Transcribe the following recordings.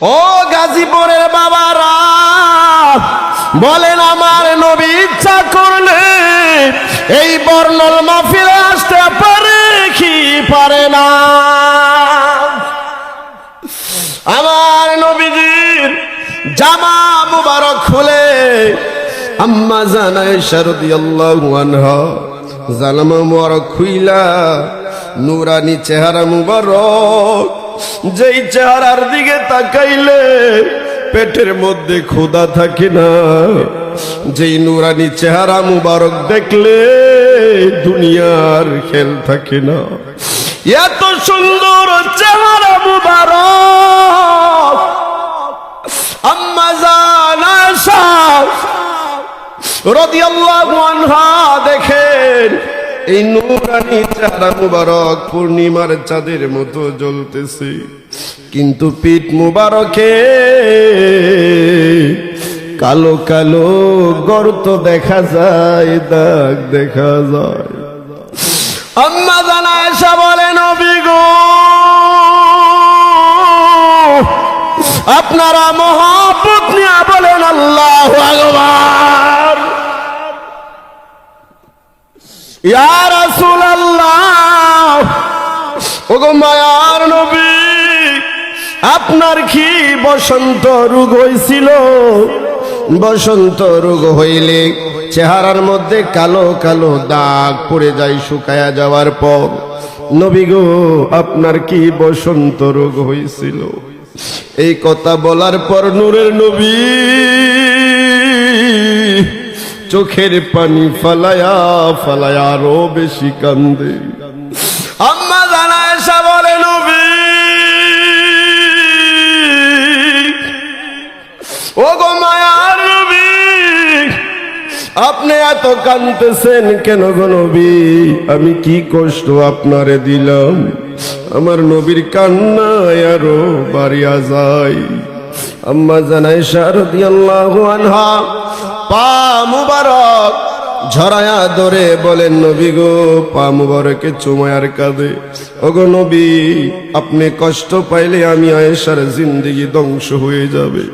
ও গাজীপুরের বাবারা, বলেন আমার নবী ইচ্ছা করলে এই বর্ণল মাহফিলে আসতে পারে কি পারে না? আমার নবীজির জামা মুবারক খুলে আম্মা জান আয়েশা রাদিয়াল্লাহু আনহা জামা মুবারক খুইলা নূরানি চেহারা মুবারক, যেই চেহারার দিকে তাকাইলে পেটের মধ্যে ক্ষুধা থাকে না, যেই নূরানি চেহারা মুবারক দেখলে দুনিয়ার খেল থাকে না, এত সুন্দর চেহারা মুবারক আম্মা জান আয়েশা রাদিয়াল্লাহু আনহা দেখেন এই নূরানি চেহারা মুবারক পূর্ণিমার চাঁদের মতো জ্বলতেছে, কিন্তু পিঠ মুবারকে কালো কালো গর্ত দেখা যায়, দাগ দেখা যায়। আম্মা জান আয়েশা বলেন, নবী গো, আপনারা মহব্বত নিয়ে বলেন আল্লাহু আকবার। ইয়া রাসূলুল্লাহ, ওগো মায়ার নবী, আপনার কি বসন্ত রোগ হয়েছিল? বসন্ত রোগ হইলে চেহারার মধ্যে কালো কালো দাগ পড়ে যায় শুকায়া যাওয়ার পর। নবী গো, আপনার কি বসন্ত রোগ হয়েছিল? এই কথা বলার পর নূরের নবী চোখের পানি ফালায়া ফালায়া আরো বেশি কান্দে। আম্মা জান আয়েশা বলে, নবী ও গো মায়ার নবী, আপনি এত কাঁদতেছেন কেন গো নবী? আমি কি কষ্ট আপনারে দিলাম? আমার নবীর কান্নায় আরো বাড়িয়া যায়। আম্মা জান আয়েশা রাদিয়াল্লাহু আনহা পা মুবারক ঝরায়া ধরে বলেন, নবী গো, পা মুবারকে চুমায়ার কাঁদে। ওগো নবী, আপনি কষ্ট পাইলে আমি আয়েশার জিন্দেগি ধ্বংস হয়ে যাবে।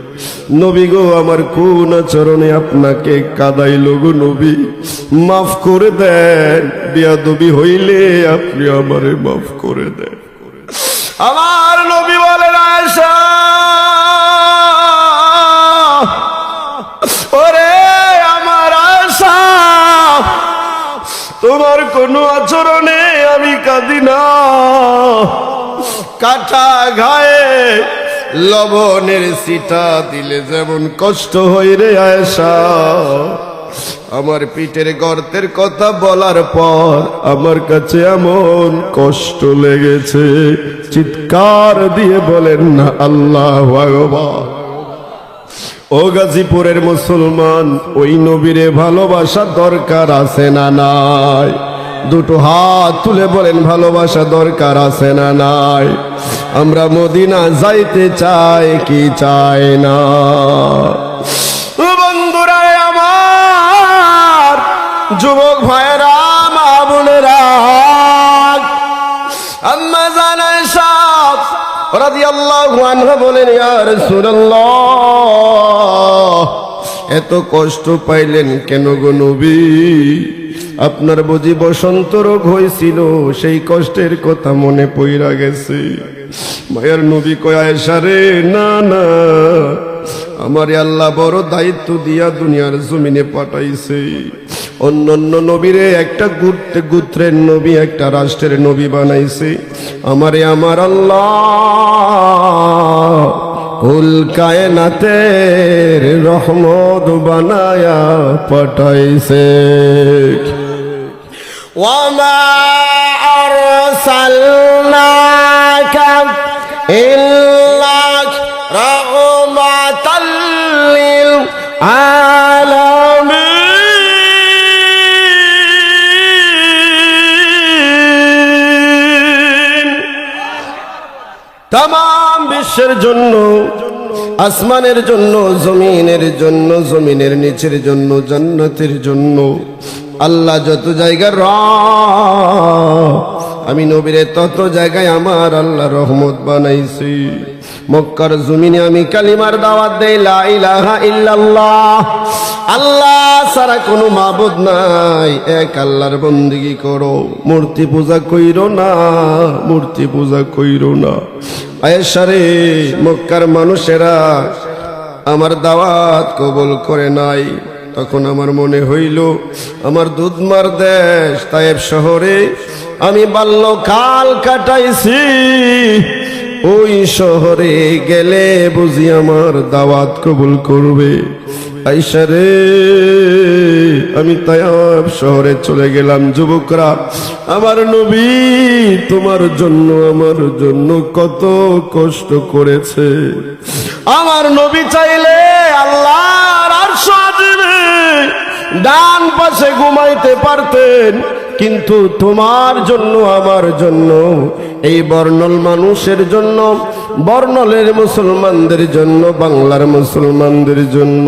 নবী গো, আমার কোন আচরণে আপনাকে কাঁদাইল গো নবী? মাফ করে দেন, বেয়াদবি হইলে আপনি আমারে মাফ করে দেন। আমার নবী বলেন, আয়েশা ওরে আমার আয়েশা, তোমার কোন আচরণে আমি কাঁদি না। কাটা গায়ে লবণের ছিটা দিলে যেমন কষ্ট হয় রে আয়েশা, আমার পিঠের গর্তের কথা বলার পর আমার কাছে এমন কষ্ট লেগেছে, চিৎকার দিয়ে বলেন না আল্লাহু আকবার। ও গাজীপুরের মুসলমান, ওই নবীরে ভালোবাসা দরকার আছে না নাই? দুটো হাত তুলে বলেন, ভালোবাসা দরকার আছে না নাই? আমরা মদিনা যাইতে চাই কি চাই না? বন্ধুরা আমার, যুবক ভাইরা, মা বোনেরা, আম্মা জান আয়েশা রাদিয়াল্লাহু আনহা বলেন, ইয়া রাসূলুল্লাহ, এত কষ্ট পাইলেন কেন গো নবী? আপনার বুঝি বসন্ত রোগ হয়েছিল, সেই কষ্টের কথা মনে পইরা গেছে। মায়ের নবী কয়, আয়েশা রে, না না, আমারে আল্লাহ বড় দায়িত্ব দিয়া দুনিয়ার জমিনে পাঠাইছে। অন্যান্য নবীরে একটা গোত্রের নবী, একটা রাষ্ট্রের নবী বানাইছে, আমারে আমার আল্লাহ কুল কায়নাতের রহমত বানায়া পাঠাইছে। ওয়ামা আরসালনাকা ইল্লা রাহমাতাল লিল আলামিন। তামাম বিশ্বের জন্য, আসমানের জন্য, জমিনের জন্য, জমিনের নিচের জন্য, জান্নাতের জন্য, আল্লাহ যত জায়গার আমি নবীরে তত জায়গায় আমার আল্লাহ রহমত বানাইছি। মক্কার জমিনে আমি কালিমার দাওয়াত দেই, লা ইলাহা ইল্লাল্লাহ, আল্লাহ ছাড়া কোনো মাবুদ নাই, এক আল্লাহর বন্দেগী করো, মূর্তি পূজা কইরো না, মূর্তি পূজা কইরো না। আয়েশা রে, মক্কার মানুষেরা আমার দাওয়াত কবুল করে নাই। তখন আমার মনে হইল আমার দুধমার দেশ তায়েব শহরে আমি বাল্যকাল কাটাইছি, ওই শহরে গেলে বুঝি আমার দাওয়াত কবুল করবে। আয়েশা রে, আমি তায়েব শহরে চলে গেলাম। যুবকরা, আমার নবী তোমার জন্য আমার জন্য কত কষ্ট করেছে। আমার নবী চাইলে আল্লাহর আরশ আজিমে ডান পাশে ঘুমাইতে পারতেন, কিন্তু তোমার জন্য আমার জন্য, এই বর্ণল মানুষের জন্য, বর্ণলের মুসলমানদের জন্য, বাংলার মুসলমানদের জন্য,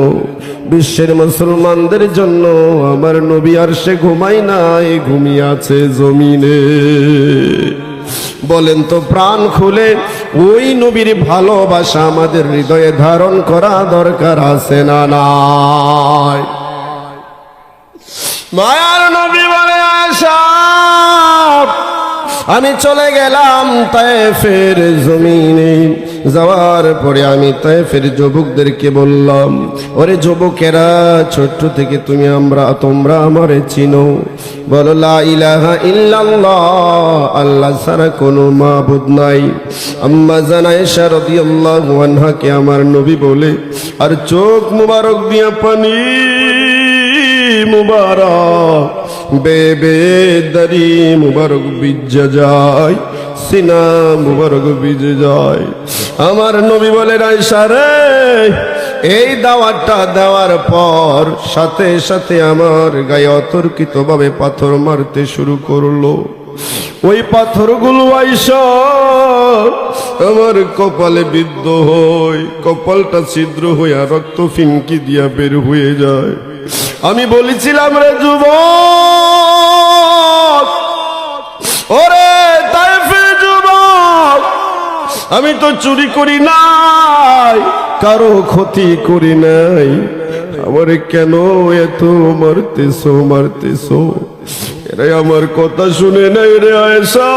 বিশ্বের মুসলমানদের জন্য আমার নবী আরশে ঘুমাই নাই, ঘুমিয়ে আছে জমিনে। বলেন তো প্রাণ খুলে, ওই নবীর ভালোবাসা আমাদের হৃদয়ে ধারণ করা দরকার আছে না নাই? মায়ার নবী বলে, আয়েশা আমি চলে গেলাম তায়েফের জমিনে। যাওয়ার পরে আমি তায়েফের যুবকদেরকে বললাম, ওরে যুবকেরা, ছোট্ট থেকে তোমরা আমারে চিনো, বলো লা ইলাহা ইল্লাল্লাহ, আল্লাহ ছাড়া কোনো মাবুদ নাই। আম্মা জান আয়েশা রাদিয়াল্লাহু আনহাকে আমার নবী বলে, আর চোখ মুবারক দিয়া পানি মুবারক বেবে দাড়ি মুবারক ভিজে যায়, সিনা মুবারক ভিজে যায়। আমার নবী বলে, আয়েশা রে, এই দাওয়াতটা দেওয়ার পর সাথে সাথে আমার গায়ে অতর্কিত ভাবে পাথর মারতে শুরু করলো। ওই পাথরগুলো আয়েশা আমার কপালে বিদ্ধ হয়, কপালটা ছিদ্র হইয়া রক্ত ফিনকি দিয়া বের হয়ে যায়। আমি বলেছিলাম, রে যুবক, ওরে তায়েফের যুবক, আমি তো চুরি করি নাই, কারো ক্ষতি করি নাই, আমারে কেন এত মারতেছো? এরা আমার কথা শুনে নাই রে আয়েশা,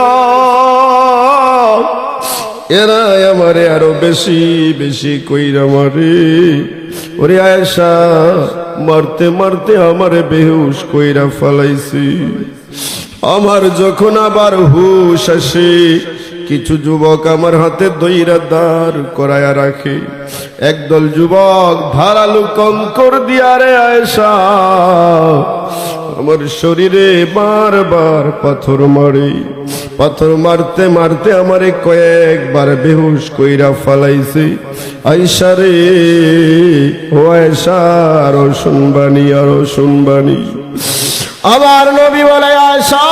এরা আমারে আরো বেশি বেশি কইরা মারে। ওরে আয়েশা, মারতে মারতে আমারে বেহুশ কইরা ফালাইছি। আমার যখন আবার হুশ আসে, কিছু যুবক আমার হাতে দইরা দাঁড় করায়া রাখে, একদল যুবক ধারালো কঙ্কর দিয়া রে আয়েশা আমার শরীরে বারবার পাথর মারে। পাথর মারতে মারতে আমারে কয়েকবার বেহুশ কইরা ফালাইছে। আয়েশা রে, ও আয়েশা, আরো শুনবানি। আমার নবী বলে, আয়েশা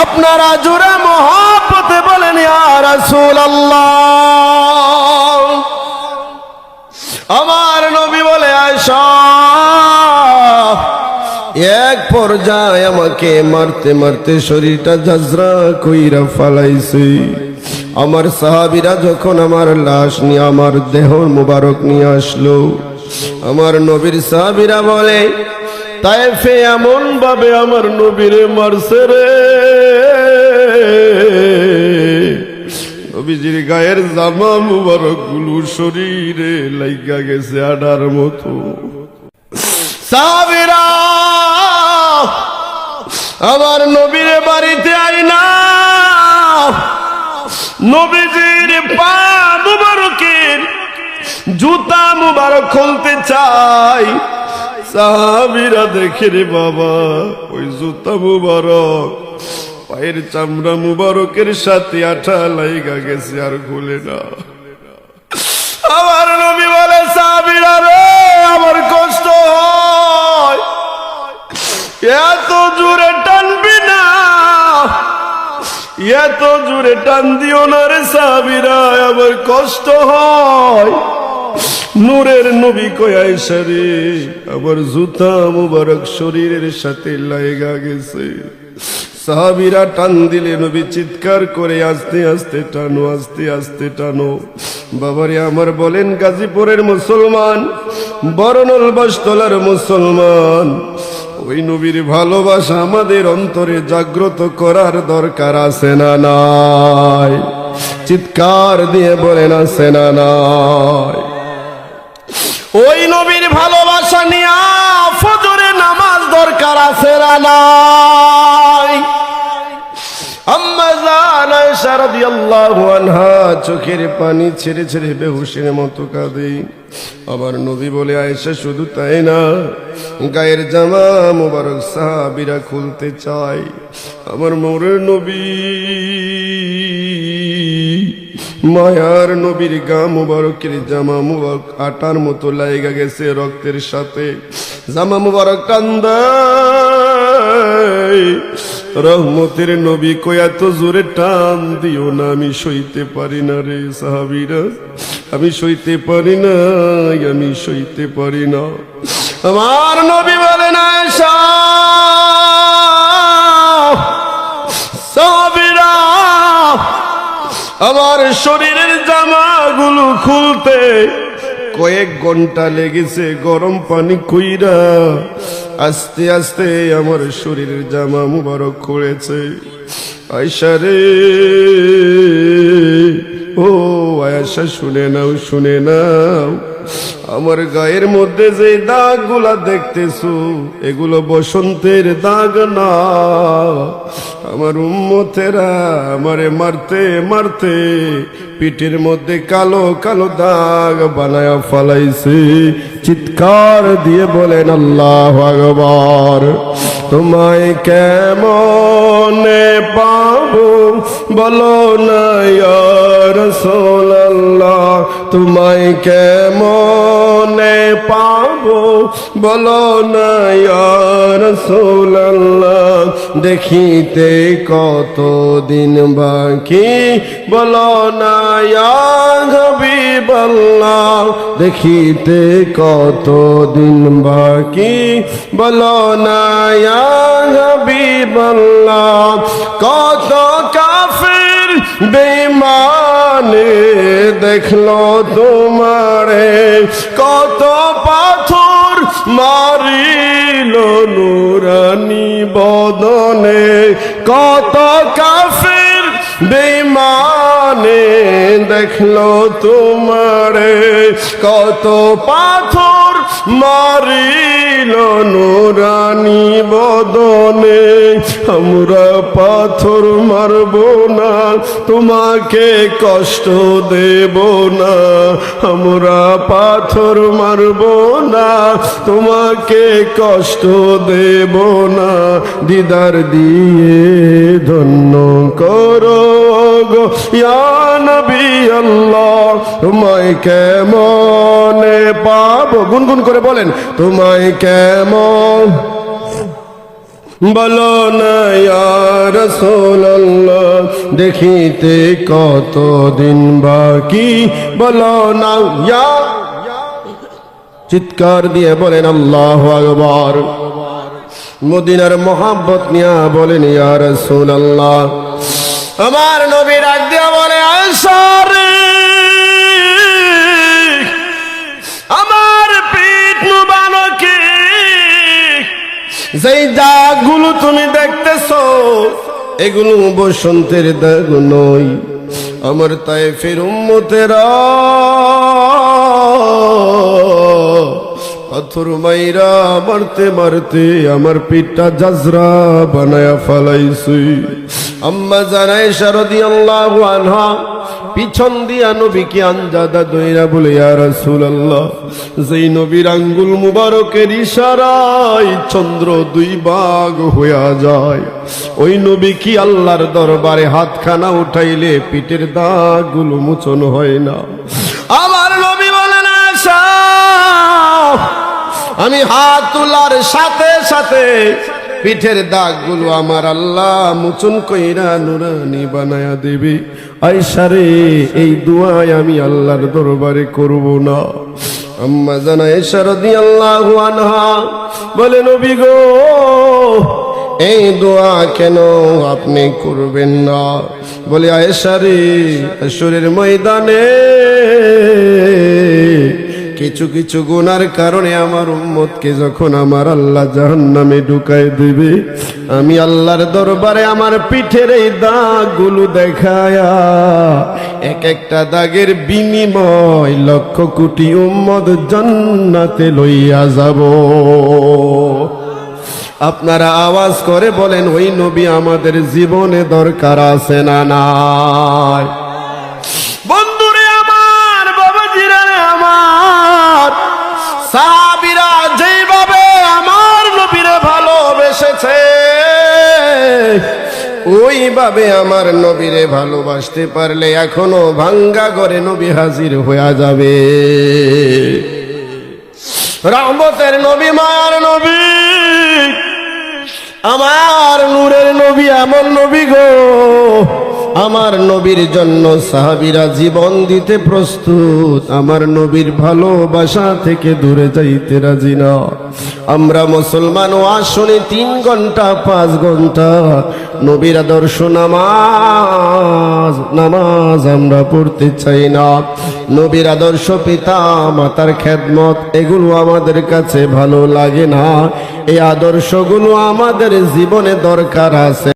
আপনারা জোরে মহব্বতে বলেন, ইয়া রাসূলুল্লাহ। আমার নবী বলে, আয়েশা এক পর্যায়ে আমাকে মারতে মারতে শরীরটা ঝাঁঝরা কইরা ফালাইছে। আমার সাহাবীরা যখন আমার লাশ নিয়ে আমার দেহ মুবারক নিয়ে আসলো, আমার নবীর সাহাবীরা বলে, তায়েফে এমন ভাবে আমার নবীরে মারছে রে, নবীজির গায়ের জামা মুবারক গুলো শরীরে লাইগা গেছে আডার মতো। সাহাবীরা আমার নবীরে বাড়িতে আইনা নবীজির পা মুবারকের জুতা মুবারক খুলতে চাই। সাহাবীরা দেখে, রে বাবা, ওই জুতা মুবারক পায়ের চামড়া মুবারকের সাথে আঠা লাইগা গেছে, আর খুলে না। আমার নবী বলে, সাহাবীরা রে, আমার কষ্ট হয়, এত জোরে টানবি না, এত জোরে টান দিও না রে সাহাবীরা, আমার কষ্ট হয়। নূরের নবী কই আয়েশা রে, আমার জুতা মুবারক শরীরের সাথে লাগা গেছে। সাহাবীরা টান দিলে নবী চিৎকার করে আস্তে আস্তে টানো, আস্তে আস্তে টানো। বাবারে আমার বলেন, গাজীপুরের মুসলমান, বরনল বাসতলার মুসলমান, ওই নবীর ভালোবাসা আমাদের অন্তরে জাগ্রত করার দরকার আছে না নাই? চিৎকার দিয়ে বলেন আছে না নাই? ওই নবীর ভালোবাসা নিয়ে ফজরে নামাজ দরকার আছে না নাই? আম্মা জান আয়েশা রাদিয়াল্লাহু আনহা চোখের পানি ছেড়ে ছেড়ে বেহুশের মতো কাঁদে। আমার নবী বলে, আয়েশা শুধু তাই না, গায়ের জামা মুবারক সাহাবীরা খুলতে চায়। আমার মোরের নবী, মায়ার নবীর গা মুবারকের জামা মুবারক আটার মতো লাইগা গেছে রক্তের সাথে। জামা মুবারক কান্দায়। রহমতের নবী কই এত জোরে টান দিও না, আমি সইতে পারি না রে সাহাবীরা, আমি সইতে পারি না, আমি সইতে পারি না। আমার নবী বলেন, আয়েশা সাহাবীরা, আমার শরীরের জামাগুলো খুলতে কয়েক ঘন্টা লেগেছে, গরম পানি কইরা আস্তে আস্তে আমার শরীরের জামা মুবারক খুলেছে। আয়েশা রে, ও আয়েশা শুনে নাও, শুনে নাও, আমার গায়ের মধ্যে যে দাগগুলা দেখতেছো এগুলো বসন্তের দাগ না। আমার উম্মতেরা আমারে মারতে মারতে পিঠের মধ্যে কালো কালো দাগ বানায়া ফালাইছে। চিৎকার দিয়ে বলেন আল্লাহু আকবার। তোমায় কেমনে পাবো বলো না ইয়া রাসূলুল্লাহ, তোমায় কেমনে পাবো বলো না ইয়া রাসূলুল্লাহ, দেখিতে কতদিন বাকি বলো না ইয়া হাবিবাল্লাহ, দেখিতে কতদিন বাকি বলো না ইয়া হাবিবাল্লাহ। কত কাফির বেঈমানে দেখলো তোমারে, কত পাথর মারিল নুরানি বদনে, কত কাফির বেঈমানে দেখলো তোমারে, কত পাথর মারিল নুরানি বদনে। আমরা পাথর মারব না, তোমাকে কষ্ট দেব না, আমরা পাথর মারব না, তোমাকে কষ্ট দেব না। দিদার দিয়ে ধন্য করো গো ইয়া নবী আল্লাহ, তোমায় কেমনে পাবো, গুনগুন করে বলেন, তোমায় কেমন বলো না ইয়া রাসূলুল্লাহ, দেখিতে কতদিন বাকি বলো না ইয়া। চিৎকার দিয়ে বলেন আল্লাহু আকবার। মদিনার মোহাব্বত নিয়া বলেন ইয়া রাসূলুল্লাহ। আমার নবী ডাক দিয়া বলে, আয়েশা রে, আমার পিঠ মুবারকে যেই দাগগুলো তুমি দেখতেছো এগুলো বসন্তের দাগ নয়। আমার তায়েফের উম্মতেরা পাথর মাইরা মারতে মারতে আমার পিঠটা জাজরা বানায়া ফালাইছে। আম্মা জান আয়েশা রাদিয়াল্লাহু আনহা পিছন দিয়া নবীকে আনজাদা দইরা বলে, ইয়া রাসূলুল্লাহ, যেই নবীর আঙ্গুল মুবারকের ইশারায় চন্দ্র দুই ভাগ হইয়া যায়, ওই নবী কি আল্লাহর দরবারে হাতখানা উঠাইলে পিঠের দাগগুলো মোচন হয় না? আমার নবী বলেন, আয়েশা, আমি হাত তোলার সাথে সাথে পিঠের দাগগুলো আমার আল্লাহ মুচন কইরা নুরানি বানায়া দেবে। আয়েশা রে, এই দোয়াই আমি আল্লাহর দরবারে করব না? আম্মা জান আয়েশা রাদিয়াল্লাহু আনহা বলে, নবী গো, এই দোয়া কেন আপনি করবেন না? বলে, আয়েশা রে, হাশরের ময়দানে কিছু কিছু গুনার কারণে আমার উম্মতকে যখন আমার আল্লাহ জাহান্নামে ঢুকায় দিবে, আমি আল্লাহর দরবারে আমার পিঠের এই দাগগুলো দেখায়া এক একটা দাগের বিনিময় লক্ষ কোটি উম্মত জান্নাতে লইয়া যাব। আপনারা আওয়াজ করে বলেন, ওই নবী আমাদের জীবনে দরকার আছে না নাই? বন্ধুরে আমার, বাবাজিরা আমার, সাহাবীরা যেভাবে আমার নবীরে ভালোবেসেছে, ওইভাবে আমার নবীরে ভালোবাসতে পারলে এখনো ভাঙ্গা ঘরে নবী হাজির হয়ে যাবে। রহমতের নবী, মায়ার নবী, আমার নূরের নবী, আমার নবী গো, আমার নবীর জন্য সাহাবীরা জীবন দিতে প্রস্তুত। আমার নবীর ভালোবাসা থেকে দূরে যাইতে রাজি না। আমরা মুসলমান ওয়াজ শুনি 3 ঘন্টা 5 ঘন্টা, নবীর আদর্শ নামাজ আমরা পড়তে চাই না। নবীর আদর্শ, পিতা মাতার খেদমত, এগুলো আমাদের কাছে ভালো লাগে না। এই আদর্শগুলো আমাদের জীবনে দরকার আছে।